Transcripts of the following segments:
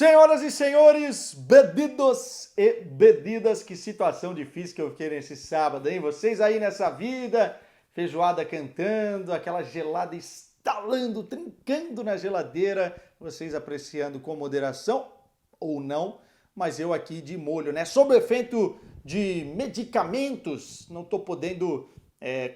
Senhoras e senhores, bebidos e bebidas, que situação difícil que eu fiquei nesse sábado, hein? Vocês aí nessa vida, feijoada cantando, aquela gelada estalando, trincando na geladeira, vocês apreciando com moderação ou não, mas eu aqui de molho, né? Sob o efeito de medicamentos, não tô podendo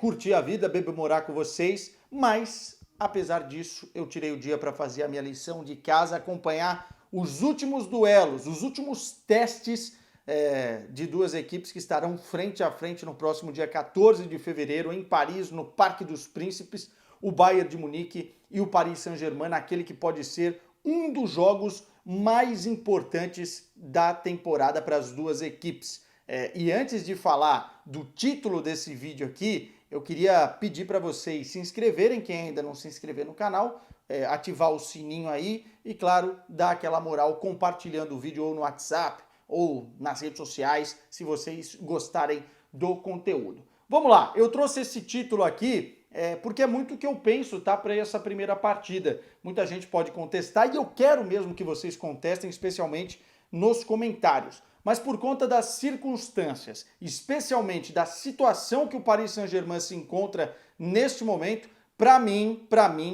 curtir a vida, morar com vocês, mas apesar disso, eu tirei o dia para fazer a minha lição de casa, acompanhar os últimos duelos, os últimos testes de duas equipes que estarão frente a frente no próximo dia 14 de fevereiro em Paris, no Parque dos Príncipes, o Bayern de Munique e o Paris Saint-Germain, aquele que pode ser um dos jogos mais importantes da temporada para as duas equipes. E antes de falar do título desse vídeo aqui, eu queria pedir para vocês se inscreverem, quem ainda não se inscreveu no canal, ativar o sininho aí e, claro, dar aquela moral compartilhando o vídeo ou no WhatsApp ou nas redes sociais, se vocês gostarem do conteúdo. Vamos lá, eu trouxe esse título aqui porque é muito o que eu penso, tá, para essa primeira partida. Muita gente pode contestar e eu quero mesmo que vocês contestem, especialmente nos comentários. Mas por conta das circunstâncias, especialmente da situação que o Paris Saint-Germain se encontra neste momento, para mim,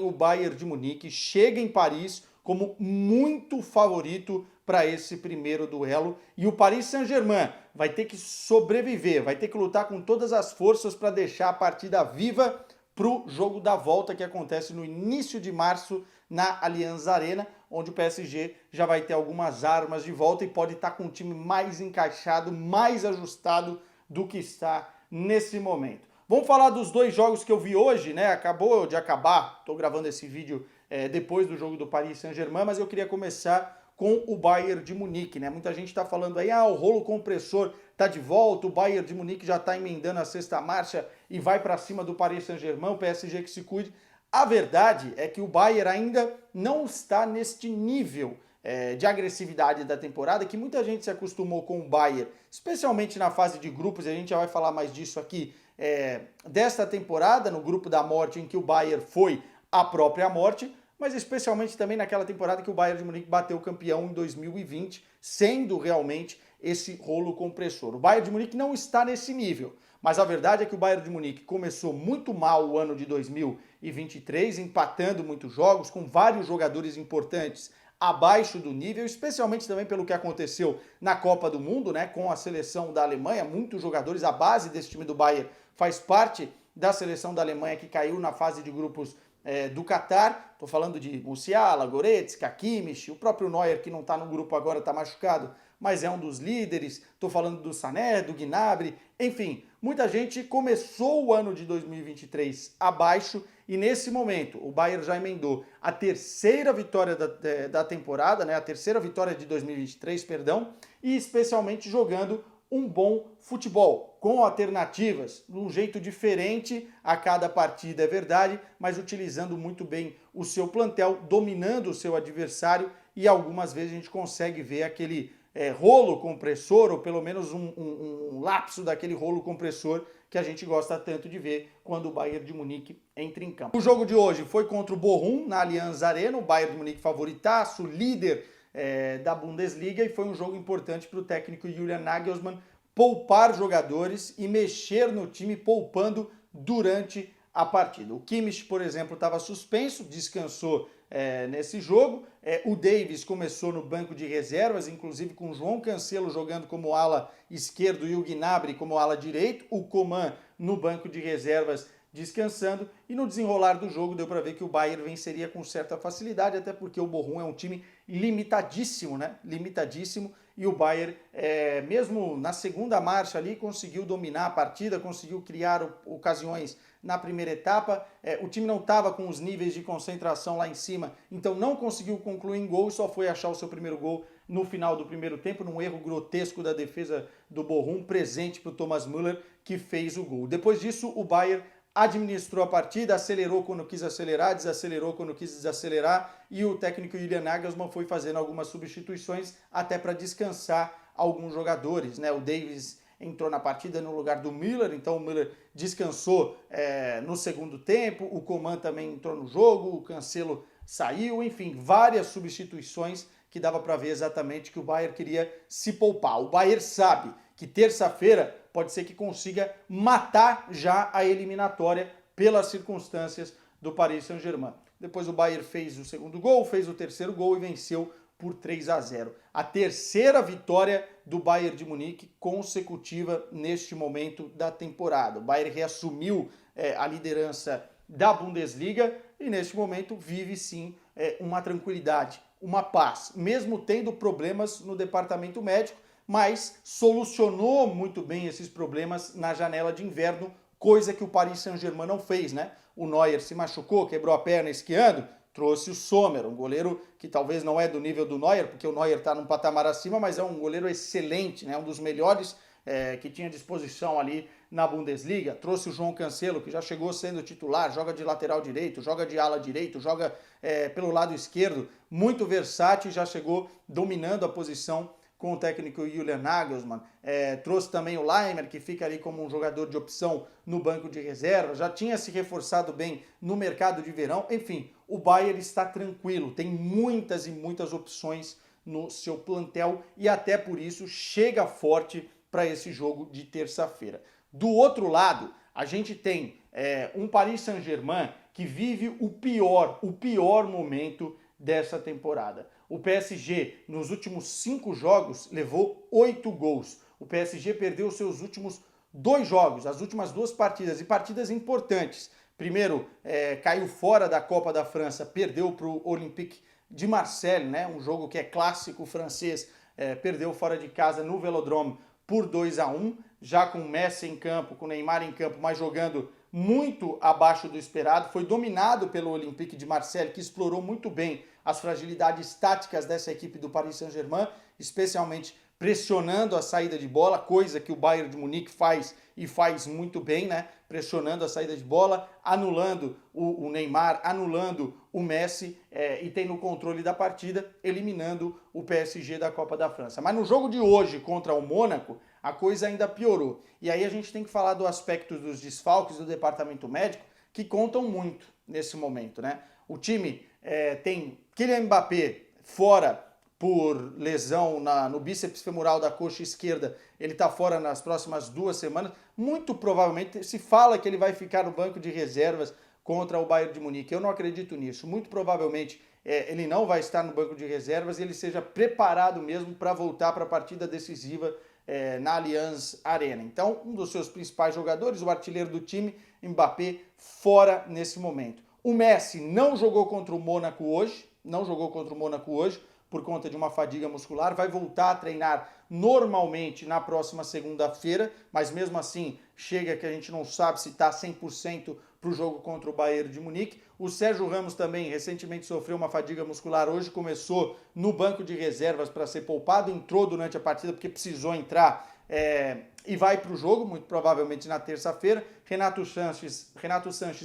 o Bayern de Munique chega em Paris como muito favorito para esse primeiro duelo. E o Paris Saint-Germain vai ter que sobreviver, vai ter que lutar com todas as forças para deixar a partida viva para o jogo da volta que acontece no início de março na Allianz Arena, onde o PSG já vai ter algumas armas de volta e pode estar com um time mais encaixado, mais ajustado do que está nesse momento. Vamos falar dos dois jogos que eu vi hoje, né? Acabou de acabar, estou gravando esse vídeo depois do jogo do Paris Saint-Germain, mas eu queria começar com o Bayern de Munique, né? Muita gente está falando aí, o rolo compressor está de volta, o Bayern de Munique já está emendando a sexta marcha e vai para cima do Paris Saint-Germain, o PSG que se cuide. A verdade é que o Bayern ainda não está neste nível de agressividade da temporada, que muita gente se acostumou com o Bayern, especialmente na fase de grupos, e a gente já vai falar mais disso aqui, desta temporada, no grupo da morte, em que o Bayern foi a própria morte, mas especialmente também naquela temporada que o Bayern de Munique bateu o campeão em 2020, sendo realmente esse rolo compressor. O Bayern de Munique não está nesse nível, mas a verdade é que o Bayern de Munique começou muito mal o ano de 2023, empatando muitos jogos, com vários jogadores importantes abaixo do nível, especialmente também pelo que aconteceu na Copa do Mundo, né, com a seleção da Alemanha. Muitos jogadores, a base desse time do Bayern faz parte da seleção da Alemanha que caiu na fase de grupos do Qatar. Estou falando de Musiala, Goretzka, Kimmich, o próprio Neuer, que não está no grupo agora, está machucado, mas é um dos líderes. Estou falando do Sané, do Gnabry, enfim, muita gente começou o ano de 2023 abaixo e nesse momento o Bayern já emendou a terceira vitória da temporada, né, a terceira vitória de 2023, perdão, e especialmente jogando um bom futebol, com alternativas, de um jeito diferente a cada partida, é verdade, mas utilizando muito bem o seu plantel, dominando o seu adversário, e algumas vezes a gente consegue ver aquele rolo compressor, ou pelo menos um lapso daquele rolo compressor que a gente gosta tanto de ver quando o Bayern de Munique entra em campo. O jogo de hoje foi contra o Bochum, na Allianz Arena, o Bayern de Munique favoritaço, líder da Bundesliga, e foi um jogo importante para o técnico Julian Nagelsmann poupar jogadores e mexer no time poupando durante a partida. O Kimmich, por exemplo, estava suspenso, descansou nesse jogo. O Davies começou no banco de reservas, inclusive com o João Cancelo jogando como ala esquerdo e o Gnabry como ala direito. O Coman no banco de reservas descansando, e no desenrolar do jogo deu para ver que o Bayern venceria com certa facilidade, até porque o Bochum é um time limitadíssimo, né? Limitadíssimo, e o Bayern, mesmo na segunda marcha ali, conseguiu dominar a partida, conseguiu criar ocasiões na primeira etapa. O time não estava com os níveis de concentração lá em cima, então não conseguiu concluir em gol e só foi achar o seu primeiro gol no final do primeiro tempo, num erro grotesco da defesa do Bochum, presente para o Thomas Müller, que fez o gol. Depois disso, o Bayern administrou a partida, acelerou quando quis acelerar, desacelerou quando quis desacelerar, e o técnico Julian Nagelsmann foi fazendo algumas substituições até para descansar alguns jogadores, né? O Davies entrou na partida no lugar do Müller, então o Müller descansou no segundo tempo, o Coman também entrou no jogo, o Cancelo saiu, enfim, várias substituições que dava para ver exatamente que o Bayern queria se poupar. O Bayern sabe que terça-feira pode ser que consiga matar já a eliminatória pelas circunstâncias do Paris Saint-Germain. Depois o Bayern fez o segundo gol, fez o terceiro gol e venceu por 3-0. A terceira vitória do Bayern de Munique consecutiva neste momento da temporada. O Bayern reassumiu a liderança da Bundesliga e neste momento vive sim uma tranquilidade, uma paz, mesmo tendo problemas no departamento médico, mas solucionou muito bem esses problemas na janela de inverno, coisa que o Paris Saint-Germain não fez, né? O Neuer se machucou, quebrou a perna esquiando, trouxe o Sommer, um goleiro que talvez não é do nível do Neuer, porque o Neuer está num patamar acima, mas é um goleiro excelente, né? Um dos melhores que tinha disposição ali na Bundesliga. Trouxe o João Cancelo, que já chegou sendo titular, joga de lateral direito, joga de ala direito, joga pelo lado esquerdo, muito versátil, já chegou dominando a posição com o técnico Julian Nagelsmann. Trouxe também o Laimer, que fica ali como um jogador de opção no banco de reserva, já tinha se reforçado bem no mercado de verão. Enfim, o Bayern está tranquilo, tem muitas e muitas opções no seu plantel e até por isso chega forte para esse jogo de terça-feira. Do outro lado, a gente tem um Paris Saint-Germain que vive o pior momento dessa temporada. O PSG, nos últimos 5 jogos, levou 8 gols. O PSG perdeu os seus últimos 2 jogos, as últimas 2 partidas, e partidas importantes. Primeiro, caiu fora da Copa da França, perdeu para o Olympique de Marseille, né? Um jogo que é clássico francês, perdeu fora de casa no Velodrome por 2-1, já com Messi em campo, com Neymar em campo, mas jogando muito abaixo do esperado. Foi dominado pelo Olympique de Marseille, que explorou muito bem as fragilidades táticas dessa equipe do Paris Saint-Germain, especialmente pressionando a saída de bola, coisa que o Bayern de Munique faz e faz muito bem, né? Pressionando a saída de bola, anulando o Neymar, anulando o Messi e tendo o controle da partida, eliminando o PSG da Copa da França. Mas no jogo de hoje contra o Mônaco, a coisa ainda piorou. E aí a gente tem que falar do aspecto dos desfalques do departamento médico, que contam muito nesse momento, né? O time tem Kylian Mbappé fora por lesão no bíceps femoral da coxa esquerda, ele está fora nas próximas 2 semanas. Muito provavelmente se fala que ele vai ficar no banco de reservas contra o Bayern de Munique. Eu não acredito nisso. Muito provavelmente ele não vai estar no banco de reservas e ele seja preparado mesmo para voltar para a partida decisiva na Allianz Arena. Então, um dos seus principais jogadores, o artilheiro do time, Mbappé, fora nesse momento. O Messi não jogou contra o Mônaco hoje, por conta de uma fadiga muscular, vai voltar a treinar normalmente na próxima segunda-feira, mas mesmo assim chega que a gente não sabe se está 100% para o jogo contra o Bayern de Munique. O Sérgio Ramos também recentemente sofreu uma fadiga muscular, hoje começou no banco de reservas para ser poupado, entrou durante a partida porque precisou entrar e vai para o jogo, muito provavelmente na terça-feira. Renato Sanches,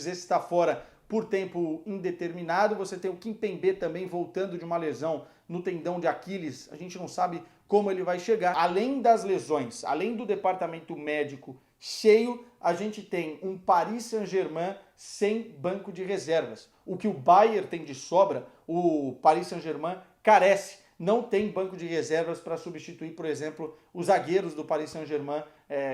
esse está fora por tempo indeterminado. Você tem o Kimpembe também voltando de uma lesão no tendão de Aquiles, a gente não sabe como ele vai chegar. Além das lesões, além do departamento médico cheio, a gente tem um Paris Saint-Germain sem banco de reservas. O que o Bayern tem de sobra, o Paris Saint-Germain carece. Não tem banco de reservas para substituir, por exemplo, os zagueiros do Paris Saint-Germain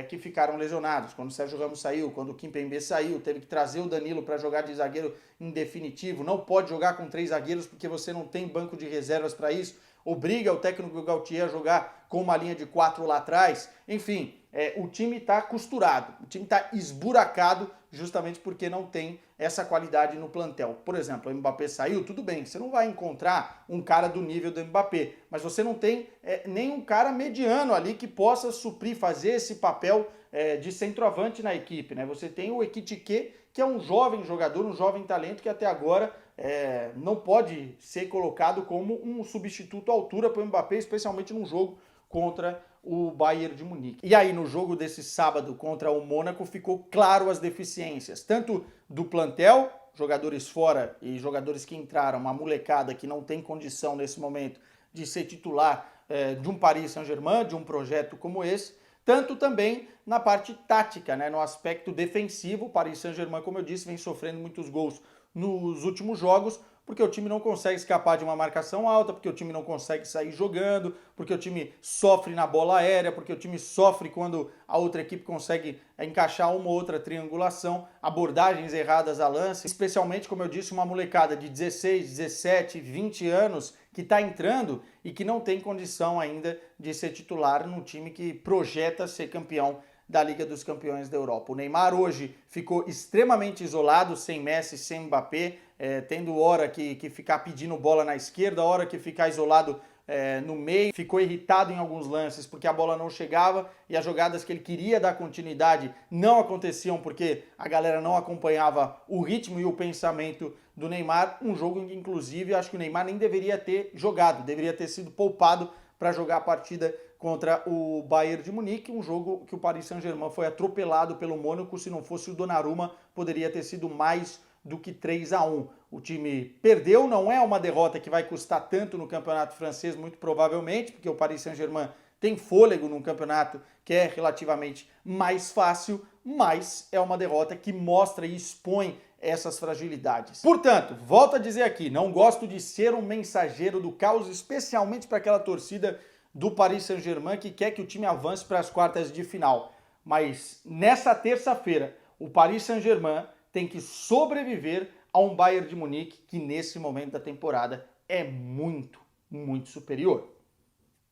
que ficaram lesionados. Quando o Sérgio Ramos saiu, quando o Kimpembe saiu, teve que trazer o Danilo para jogar de zagueiro em definitivo. Não pode jogar com 3 zagueiros porque você não tem banco de reservas para isso. Obriga o técnico Galtier a jogar com uma linha de 4 lá atrás. Enfim, o time está costurado, o time está esburacado justamente porque não tem essa qualidade no plantel. Por exemplo, o Mbappé saiu, tudo bem, você não vai encontrar um cara do nível do Mbappé, mas você não tem nem um cara mediano ali que possa suprir, fazer esse papel de centroavante na equipe, né? Você tem o Ekitike, que é um jovem jogador, um jovem talento que até agora não pode ser colocado como um substituto à altura para o Mbappé, especialmente num jogo contra o Bayern de Munique. E aí, no jogo desse sábado contra o Mônaco, ficou claro as deficiências, tanto do plantel, jogadores fora e jogadores que entraram, uma molecada que não tem condição nesse momento de ser titular de um Paris Saint-Germain, de um projeto como esse, tanto também na parte tática, né, no aspecto defensivo. O Paris Saint-Germain, como eu disse, vem sofrendo muitos gols nos últimos jogos, porque o time não consegue escapar de uma marcação alta, porque o time não consegue sair jogando, porque o time sofre na bola aérea, porque o time sofre quando a outra equipe consegue encaixar uma ou outra triangulação, abordagens erradas a lance, especialmente, como eu disse, uma molecada de 16, 17, 20 anos que está entrando e que não tem condição ainda de ser titular num time que projeta ser campeão da Liga dos Campeões da Europa. O Neymar hoje ficou extremamente isolado, sem Messi, sem Mbappé, tendo hora que ficar pedindo bola na esquerda, hora que ficar isolado no meio, ficou irritado em alguns lances porque a bola não chegava e as jogadas que ele queria dar continuidade não aconteciam porque a galera não acompanhava o ritmo e o pensamento do Neymar. Um jogo em que, inclusive, acho que o Neymar nem deveria ter jogado, deveria ter sido poupado para jogar a partida contra o Bayern de Munique, um jogo que o Paris Saint-Germain foi atropelado pelo Mônaco. Se não fosse o Donnarumma, poderia ter sido mais do que 3-1. O time perdeu, não é uma derrota que vai custar tanto no campeonato francês, muito provavelmente, porque o Paris Saint-Germain tem fôlego num campeonato que é relativamente mais fácil, mas é uma derrota que mostra e expõe essas fragilidades. Portanto, volto a dizer aqui, não gosto de ser um mensageiro do caos, especialmente para aquela torcida do Paris Saint-Germain que quer que o time avance para as quartas de final. Mas nessa terça-feira, o Paris Saint-Germain tem que sobreviver a um Bayern de Munique que nesse momento da temporada é muito, muito superior.